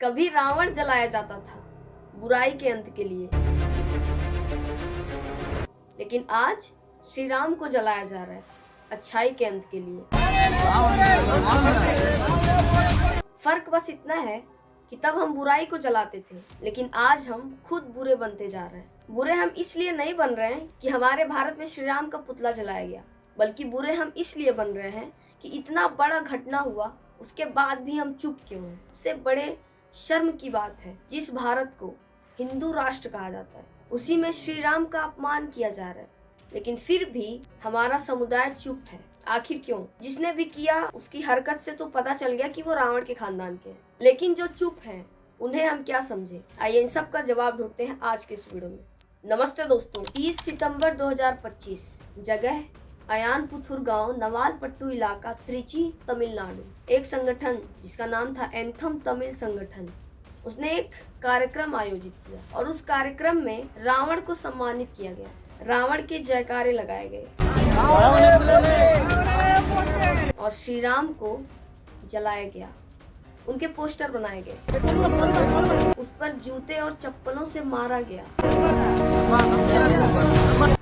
कभी रावण जलाया जाता था बुराई के अंत के लिए, लेकिन आज श्री राम को जलाया जा रहा है अच्छाई के अंत के लिए। फर्क बस इतना है कि तब हम बुराई को जलाते थे, लेकिन आज हम खुद बुरे बनते जा रहे हैं। बुरे हम इसलिए नहीं बन रहे हैं कि हमारे भारत में श्री राम का पुतला जलाया गया, बल्कि बुरे हम इसलिए बन रहे हैं कि इतना बड़ा घटना हुआ उसके बाद भी हम चुप क्यों हैं। उससे बड़े शर्म की बात है, जिस भारत को हिंदू राष्ट्र कहा जाता है उसी में श्री राम का अपमान किया जा रहा है, लेकिन फिर भी हमारा समुदाय चुप है। आखिर क्यों? जिसने भी किया उसकी हरकत से तो पता चल गया कि वो रावण के खानदान के हैं, लेकिन जो चुप हैं उन्हें हम क्या समझे। आइए इन सब का जवाब ढूंढते हैं आज के इस वीडियो में। नमस्ते दोस्तों, 30 सितंबर 2025, जगह अयानपुथुर गांव, नवालपट्टू इलाका, त्रिची, तमिलनाडु। एक संगठन जिसका नाम था एंथम तमिल संगठन, उसने एक कार्यक्रम आयोजित किया और उस कार्यक्रम में रावण को सम्मानित किया गया। रावण के जयकारे लगाए गए और श्री राम को जलाया गया। उनके पोस्टर बनाए गए, उस पर जूते और चप्पलों से मारा गया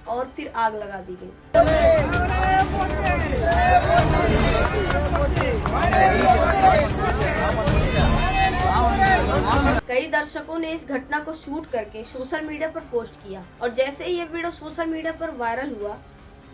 और फिर आग लगा दी गई। कई दर्शकों ने इस घटना को शूट करके सोशल मीडिया पर पोस्ट किया और जैसे ही ये वीडियो सोशल मीडिया पर वायरल हुआ,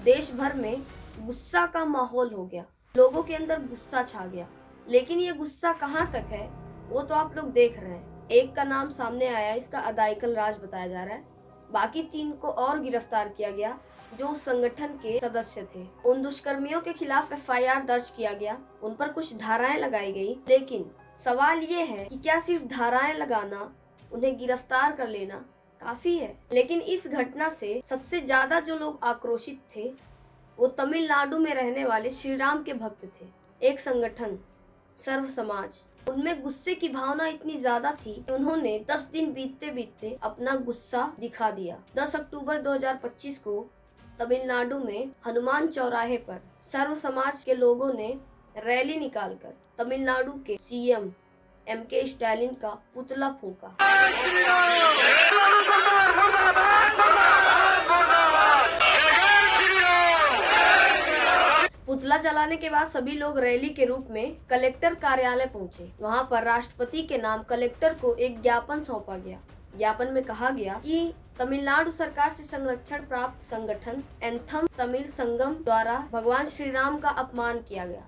देश भर में गुस्सा का माहौल हो गया। लोगों के अंदर गुस्सा छा गया, लेकिन ये गुस्सा कहाँ तक है वो तो आप लोग देख रहे हैं। एक का नाम सामने आया, इसका अदाइकल राज बताया जा रहा है। बाकी 3 को और गिरफ्तार किया गया जो उस संगठन के सदस्य थे। उन दुष्कर्मियों के खिलाफ FIR दर्ज किया गया, उन पर कुछ धाराएं लगाई गई, लेकिन सवाल ये है कि क्या सिर्फ धाराएं लगाना, उन्हें गिरफ्तार कर लेना काफी है। लेकिन इस घटना से सबसे ज्यादा जो लोग आक्रोशित थे वो तमिलनाडु में रहने वाले श्री राम के भक्त थे। एक संगठन सर्व समाज, उनमें गुस्से की भावना इतनी ज्यादा थी कि उन्होंने 10 दिन बीतते बीतते अपना गुस्सा दिखा दिया। 10 अक्टूबर 2025 को तमिलनाडु में हनुमान चौराहे पर सर्व समाज के लोगों ने रैली निकालकर तमिलनाडु के CM MK स्टालिन का पुतला फूंका। पुतला जलाने के बाद सभी लोग रैली के रूप में कलेक्टर कार्यालय पहुंचे। वहां पर राष्ट्रपति के नाम कलेक्टर को एक ज्ञापन सौंपा गया। ज्ञापन में कहा गया कि तमिलनाडु सरकार से संरक्षण प्राप्त संगठन एंथम तमिल संगम द्वारा भगवान श्री राम का अपमान किया गया,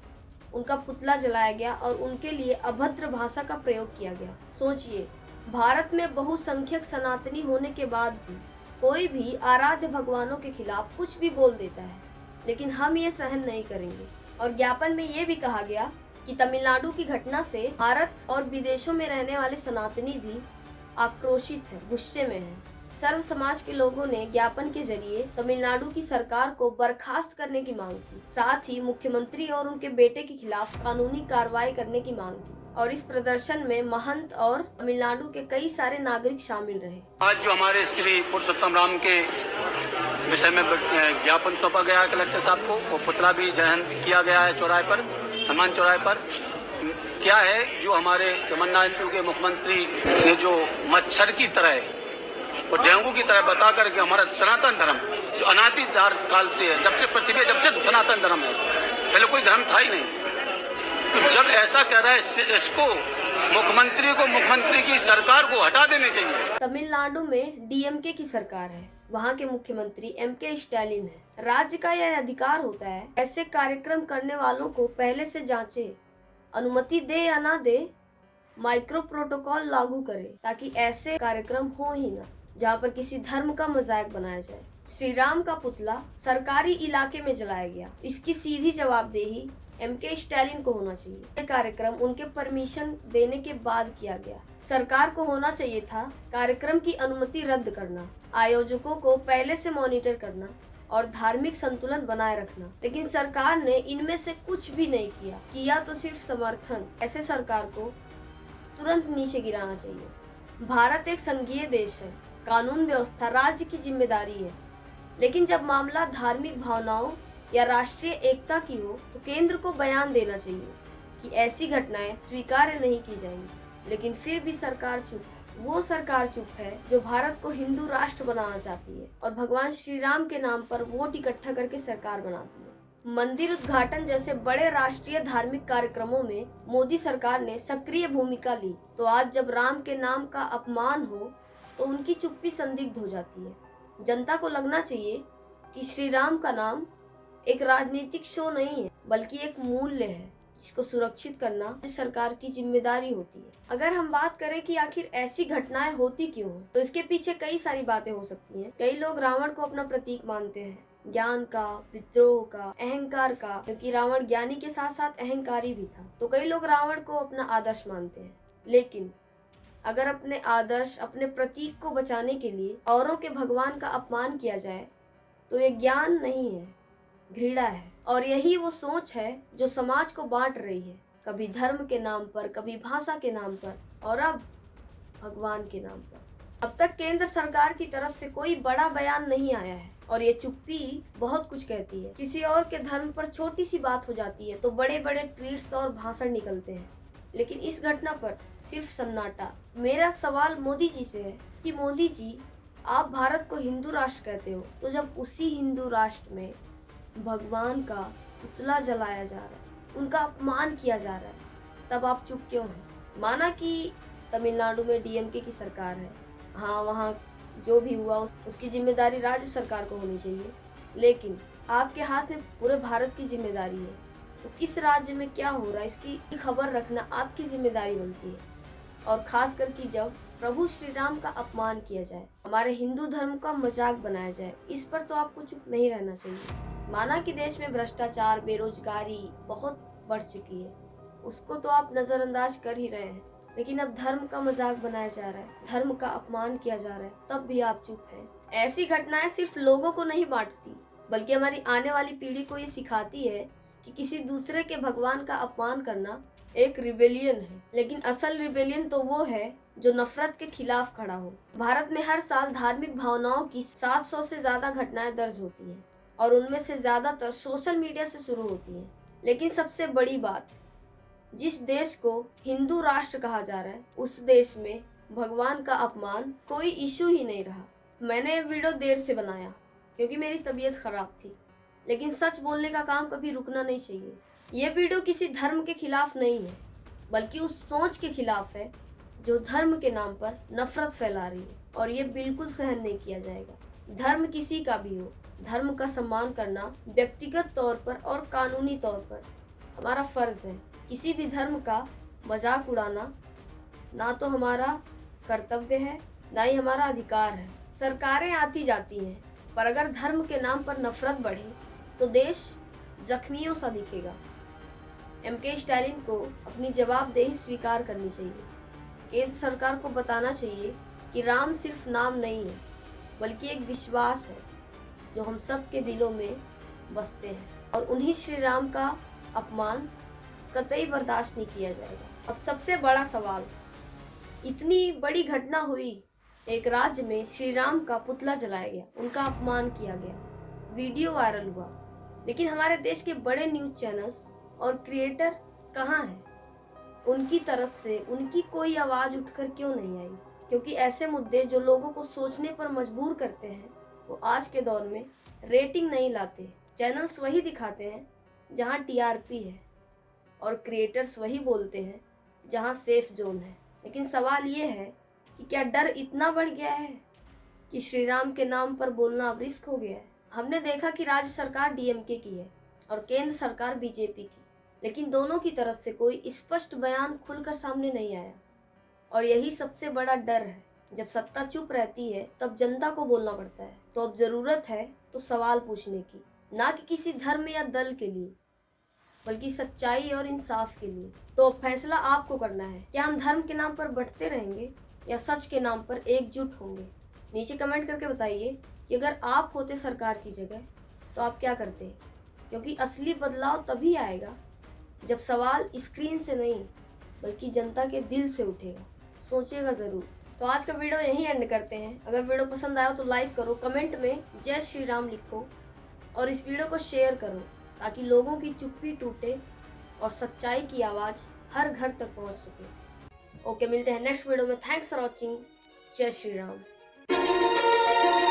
उनका पुतला जलाया गया और उनके लिए अभद्र भाषा का प्रयोग किया गया। सोचिए, भारत में बहुसंख्यक सनातनी होने के बाद भी कोई भी आराध्य भगवानों के खिलाफ कुछ भी बोल देता है, लेकिन हम ये सहन नहीं करेंगे। और ज्ञापन में ये भी कहा गया कि तमिलनाडु की घटना से भारत और विदेशों में रहने वाले सनातनी भी आक्रोशित है, गुस्से में है। सर्व समाज के लोगों ने ज्ञापन के जरिए तमिलनाडु की सरकार को बर्खास्त करने की मांग की, साथ ही मुख्यमंत्री और उनके बेटे के खिलाफ कानूनी कार्रवाई करने की मांग की। और इस प्रदर्शन में महंत और तमिलनाडु के कई सारे नागरिक शामिल रहे। आज जो हमारे श्री पुरुषोत्तम राम के विषय में ज्ञापन सौंपा गया है कलेक्टर साहब को, वो पुतला भी दहन किया गया है चौराहे पर, हनुमान चौराहे पर। क्या है, जो हमारे तमिलनाडु के मुख्यमंत्री ने जो मच्छर की तरह और डेंगू की तरह बता करके हमारा सनातन धर्म जो अनादि काल से है, जब से पृथ्वी है, जब से सनातन धर्म है, पहले कोई धर्म था ही नहीं। तो जब ऐसा कह रहा है, इसको मुख्यमंत्री की सरकार को हटा देनी चाहिए। तमिलनाडु में DMK की सरकार है, वहाँ के मुख्यमंत्री MK स्टालिन है। राज्य का यह अधिकार होता है ऐसे कार्यक्रम करने वालों को पहले से जांचे, अनुमति दे या ना दे, माइक्रो प्रोटोकॉल लागू करे, ताकि ऐसे कार्यक्रम हो ही ना जहाँ पर किसी धर्म का मजाक बनाया जाए। श्री राम का पुतला सरकारी इलाके में जलाया गया, इसकी सीधी जवाबदेही MK स्टालिन को होना चाहिए। ये कार्यक्रम उनके परमिशन देने के बाद किया गया। सरकार को होना चाहिए था कार्यक्रम की अनुमति रद्द करना, आयोजकों को पहले से मॉनिटर करना और धार्मिक संतुलन बनाए रखना, लेकिन सरकार ने इनमें से कुछ भी नहीं किया तो सिर्फ समर्थन। ऐसे सरकार को तुरंत नीचे गिराना चाहिए। भारत एक संघीय देश है, कानून व्यवस्था राज्य की जिम्मेदारी है, लेकिन जब मामला धार्मिक भावनाओं या राष्ट्रीय एकता की हो तो केंद्र को बयान देना चाहिए कि ऐसी घटनाएं स्वीकार्य नहीं की जाएंगी। लेकिन फिर भी सरकार चुप। वो सरकार चुप है जो भारत को हिंदू राष्ट्र बनाना चाहती है और भगवान श्री राम के नाम पर वोट इकट्ठा करके सरकार बनाती है। मंदिर उद्घाटन जैसे बड़े राष्ट्रीय धार्मिक कार्यक्रमों में मोदी सरकार ने सक्रिय भूमिका ली, तो आज जब राम के नाम का अपमान हो तो उनकी चुप्पी संदिग्ध हो जाती है। जनता को लगना चाहिए कि श्री राम का नाम एक राजनीतिक शो नहीं है, बल्कि एक मूल्य है जिसको सुरक्षित करना सरकार की जिम्मेदारी होती है। अगर हम बात करें कि आखिर ऐसी घटनाएं होती क्यों हैं, तो इसके पीछे कई सारी बातें हो सकती हैं। कई लोग रावण को अपना प्रतीक मानते हैं, ज्ञान का, विद्रोह का, अहंकार का, क्योंकि रावण ज्ञानी के साथ साथ अहंकारी भी था। तो कई लोग रावण को अपना आदर्श मानते हैं, लेकिन अगर अपने आदर्श, अपने प्रतीक को बचाने के लिए औरों के भगवान का अपमान किया जाए तो ये ज्ञान नहीं है, घृणा है। और यही वो सोच है जो समाज को बांट रही है, कभी धर्म के नाम पर, कभी भाषा के नाम पर और अब भगवान के नाम पर। अब तक केंद्र सरकार की तरफ से कोई बड़ा बयान नहीं आया है और ये चुप्पी बहुत कुछ कहती है। किसी और के धर्म पर छोटी सी बात हो जाती है तो बड़े बड़े ट्वीट्स और भाषण निकलते हैं, लेकिन इस घटना पर सिर्फ सन्नाटा। मेरा सवाल मोदी जी से है कि मोदी जी, आप भारत को हिंदू राष्ट्र कहते हो, तो जब उसी हिंदू राष्ट्र में भगवान का पुतला जलाया जा रहा है, उनका अपमान किया जा रहा है, तब आप चुप क्यों हैं? माना कि तमिलनाडु में डीएमके की सरकार है, हाँ, वहाँ जो भी हुआ उसकी जिम्मेदारी राज्य सरकार को होनी चाहिए, लेकिन आपके हाथ में पूरे भारत की जिम्मेदारी है, तो किस राज्य में क्या हो रहा है इसकी खबर रखना आपकी जिम्मेदारी बनती है। और खासकर कि जब प्रभु श्री राम का अपमान किया जाए, हमारे हिंदू धर्म का मजाक बनाया जाए, इस पर तो आपको चुप नहीं रहना चाहिए। माना कि देश में भ्रष्टाचार, बेरोजगारी बहुत बढ़ चुकी है, उसको तो आप नजरअंदाज कर ही रहे हैं, लेकिन अब धर्म का मजाक बनाया जा रहा है, धर्म का अपमान किया जा रहा है, तब भी आप चुप हैं। ऐसी घटनाएं सिर्फ लोगों को नहीं बांटती, बल्कि हमारी आने वाली पीढ़ी को ये सिखाती है कि किसी दूसरे के भगवान का अपमान करना एक रिबेलियन है। लेकिन असल रिबेलियन तो वो है जो नफरत के खिलाफ खड़ा हो। भारत में हर साल धार्मिक भावनाओं की 700 से ज्यादा घटनाएं दर्ज होती हैं और उनमें से ज्यादातर सोशल मीडिया से शुरू होती हैं। लेकिन सबसे बड़ी बात, जिस देश को हिंदू राष्ट्र कहा जा रहा है, उस देश में भगवान का अपमान कोई इशू ही नहीं रहा। मैंने ये वीडियो देर से बनाया क्योंकि मेरी तबीयत खराब थी, लेकिन सच बोलने का काम कभी रुकना नहीं चाहिए। ये वीडियो किसी धर्म के खिलाफ नहीं है, बल्कि उस सोच के खिलाफ है जो धर्म के नाम पर नफरत फैला रही है, और ये बिल्कुल सहन नहीं किया जाएगा। धर्म किसी का भी हो, धर्म का सम्मान करना व्यक्तिगत तौर पर और कानूनी तौर पर हमारा फर्ज है। किसी भी धर्म का मजाक उड़ाना ना तो हमारा कर्तव्य है, ना ही हमारा अधिकार है। सरकारें आती जाती हैं, पर अगर धर्म के नाम पर नफरत बढ़े तो देश जख्मियों सा दिखेगा। एमके स्टालिन को अपनी जवाबदेही स्वीकार करनी चाहिए। केंद्र सरकार को बताना चाहिए कि राम सिर्फ नाम नहीं है, बल्कि एक विश्वास है जो हम सब के दिलों में बसते हैं, और उन्हीं श्री राम का अपमान कतई बर्दाश्त नहीं किया जाएगा। अब सबसे बड़ा सवाल, इतनी बड़ी घटना हुई, एक राज्य में श्री राम का पुतला जलाया गया, उनका अपमान किया गया, वीडियो वायरल हुआ, लेकिन हमारे देश के बड़े न्यूज़ चैनल्स और क्रिएटर कहाँ हैं? उनकी तरफ से उनकी कोई आवाज़ उठकर क्यों नहीं आई? क्योंकि ऐसे मुद्दे जो लोगों को सोचने पर मजबूर करते हैं, वो आज के दौर में रेटिंग नहीं लाते। चैनल्स वही दिखाते हैं जहाँ टीआरपी है, और क्रिएटर्स वही बोलते हैं जहाँ सेफ जोन है। लेकिन सवाल ये है कि क्या डर इतना बढ़ गया है कि श्री राम के नाम पर बोलना अब रिस्क हो गया है? हमने देखा कि राज्य सरकार डीएमके की है और केंद्र सरकार बीजेपी की, लेकिन दोनों की तरफ से कोई स्पष्ट बयान खुलकर सामने नहीं आया, और यही सबसे बड़ा डर है। जब सत्ता चुप रहती है तब जनता को बोलना पड़ता है। तो अब जरूरत है तो सवाल पूछने की, ना कि किसी धर्म या दल के लिए, बल्कि सच्चाई और इंसाफ के लिए। तो अब फैसला आपको करना है, क्या हम धर्म के नाम पर बढ़ते रहेंगे या सच के नाम पर एकजुट होंगे? नीचे कमेंट करके बताइए कि अगर आप होते सरकार की जगह तो आप क्या करते, क्योंकि असली बदलाव तभी आएगा जब सवाल स्क्रीन से नहीं बल्कि जनता के दिल से उठेगा। सोचिएगा ज़रूर। तो आज का वीडियो यहीं एंड करते हैं। अगर वीडियो पसंद आया तो लाइक करो, कमेंट में जय श्री राम लिखो और इस वीडियो को शेयर करो, ताकि लोगों की चुप्पी टूटे और सच्चाई की आवाज़ हर घर तक पहुंच सके। ओके, मिलते हैं नेक्स्ट वीडियो में। Thanks for watching. जय श्री राम।